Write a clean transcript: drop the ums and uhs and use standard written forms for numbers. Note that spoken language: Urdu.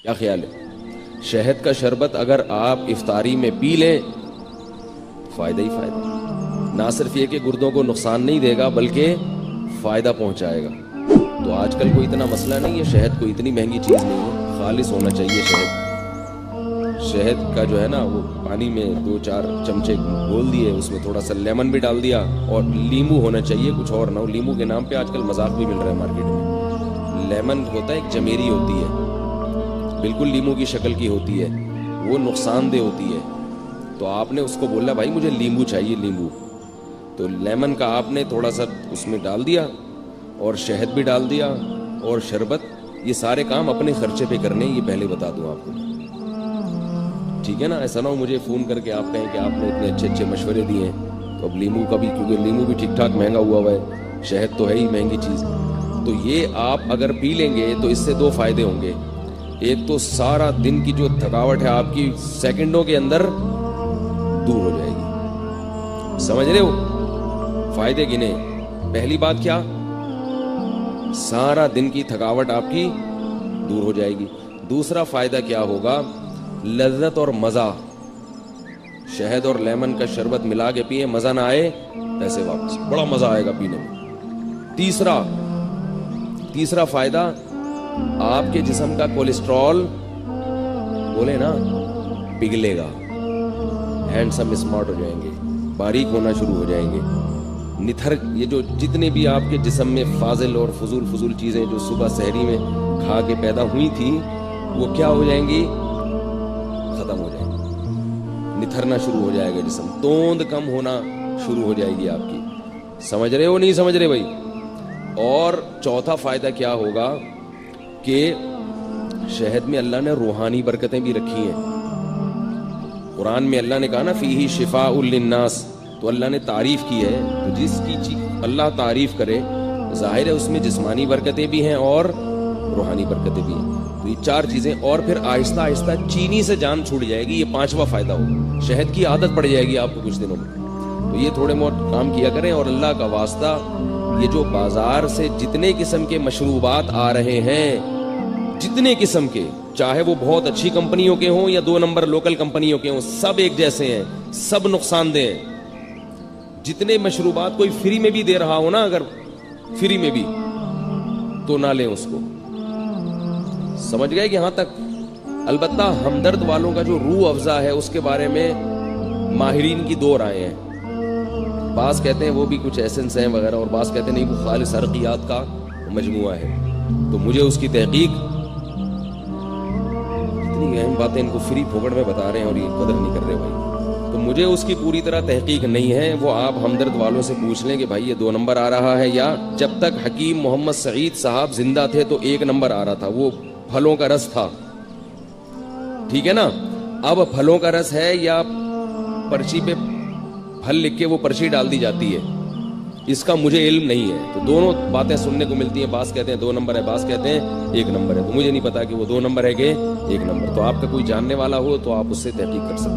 کیا خیال ہے؟ شہد کا شربت اگر آپ افطاری میں پی لیں فائدہ ہی فائدہ، نہ صرف یہ کہ گردوں کو نقصان نہیں دے گا بلکہ فائدہ پہنچائے گا۔ تو آج کل کوئی اتنا مسئلہ نہیں ہے، شہد کوئی اتنی مہنگی چیز نہیں ہے، خالص ہونا چاہیے شہد۔ شہد کا جو ہے نا وہ پانی میں 2-4 چمچے گھول دیے، اس میں تھوڑا سا لیمن بھی ڈال دیا، اور لیمو ہونا چاہیے، کچھ اور نہ ہو۔ لیمو کے نام پہ آج کل مذاق بھی مل رہا ہے مارکیٹ میں۔ لیمن ہوتا ہے ایک جمیری ہوتی ہے، بالکل لیمو کی شکل کی ہوتی ہے، وہ نقصان دہ ہوتی ہے۔ تو آپ نے اس کو بولا بھائی مجھے لیمو چاہیے، لیمو، تو لیمن کا آپ نے تھوڑا سا اس میں ڈال دیا، اور شہد بھی ڈال دیا، اور شربت۔ یہ سارے کام اپنے خرچے پہ کرنے، یہ پہلے بتا دوں آپ کو، ٹھیک ہے نا؟ ایسا نہ ہو مجھے فون کر کے آپ کہیں کہ آپ نے اتنے اچھے اچھے مشورے دیے ہیں۔ تو اب لیمو کا بھی، کیونکہ لیمو بھی ٹھیک ٹھاک مہنگا ہوا ہے، شہد تو ہے ہی مہنگی چیز، تو یہ آپ اگر پی لیں گے تو اس سے 2 فائدے ہوں گے۔ ایک تو سارا دن کی جو تھکاوٹ ہے آپ کی سیکنڈوں کے اندر دور ہو جائے گی۔ سمجھ رہے ہو؟ فائدے گنے۔ پہلی بات کیا؟ سارا دن کی تھکاوٹ آپ کی دور ہو جائے گی۔ دوسرا فائدہ کیا ہوگا؟ لذت اور مزہ۔ شہد اور لیمن کا شربت ملا کے پیئے، مزہ نہ آئے پیسے واپس، بڑا مزہ آئے گا پینے میں۔ تیسرا فائدہ، آپ کے جسم کا کولیسٹرول بولے نا پگھلے گا، ہینڈسم اسمارٹ ہو جائیں گے، باریک ہونا شروع ہو جائیں گے۔ نتھر، یہ جو جتنے بھی آپ کے جسم میں فاضل اور فضول چیزیں جو صبح سحری میں کھا کے پیدا ہوئی تھیں، وہ کیا ہو جائیں گی؟ ختم ہو جائیں گے، نتھرنا شروع ہو جائے گا جسم، توند کم ہونا شروع ہو جائے گی آپ کی۔ سمجھ رہے ہو نہیں سمجھ رہے بھائی؟ اور چوتھا فائدہ کیا ہوگا کہ شہد میں اللہ نے روحانی برکتیں بھی رکھی ہیں۔ قرآن میں اللہ نے کہا نا فیہ شفاء للناس، تو اللہ نے تعریف کی ہے، تو جس کی اللہ تعریف کرے ظاہر ہے اس میں جسمانی برکتیں بھی ہیں اور روحانی برکتیں بھی ہیں۔ تو یہ 4 چیزیں، اور پھر آہستہ آہستہ چینی سے جان چھوٹ جائے گی، یہ 5واں فائدہ ہوگا۔ شہد کی عادت پڑ جائے گی آپ کو کچھ دنوں میں، تو یہ تھوڑے بہت کام کیا کریں۔ اور اللہ کا واسطہ، یہ جو بازار سے جتنے قسم کے مشروبات آ رہے ہیں، جتنے قسم کے، چاہے وہ بہت اچھی کمپنیوں کے ہوں یا 2 نمبر لوکل کمپنیوں کے ہوں، سب ایک جیسے ہیں، سب نقصان دہ ہیں۔ جتنے مشروبات کوئی فری میں بھی دے رہا ہو نا، اگر فری میں بھی، تو نہ لیں اس کو۔ سمجھ گئے کہ یہاں تک؟ البتہ ہمدرد والوں کا جو روح افزا ہے اس کے بارے میں ماہرین کی 2 رائے ہیں۔ بعض کہتے ہیں وہ بھی کچھ ایسنس ہیں وغیرہ، اور بعض کہتے ہیں نہیں وہ خالص عرقیات کا مجموعہ ہے۔ تو مجھے اس کی تحقیق، اتنی اہم باتیں ان کو فری پھوکڑ میں بتا رہے ہیں اور یہ قدر نہیں کر رہے بھائی، تو مجھے اس کی پوری طرح تحقیق نہیں ہے۔ وہ آپ ہمدرد والوں سے پوچھ لیں کہ بھائی یہ 2 نمبر آ رہا ہے، یا جب تک حکیم محمد سعید صاحب زندہ تھے تو 1 نمبر آ رہا تھا، وہ پھلوں کا رس تھا، ٹھیک ہے نا؟ اب پھلوں کا رس ہے یا پرچی پہ پھل لکھ کے وہ پرچی ڈال دی جاتی ہے، اس کا مجھے علم نہیں ہے۔ تو دونوں باتیں سننے کو ملتی ہیں، بعض کہتے ہیں 2 نمبر ہے، بعض کہتے ہیں 1 نمبر ہے، تو مجھے نہیں پتا کہ وہ 2 نمبر ہے کہ 1 نمبر۔ تو آپ کا کوئی جاننے والا ہو تو آپ اس سے تحقیق کر سکتے ہیں۔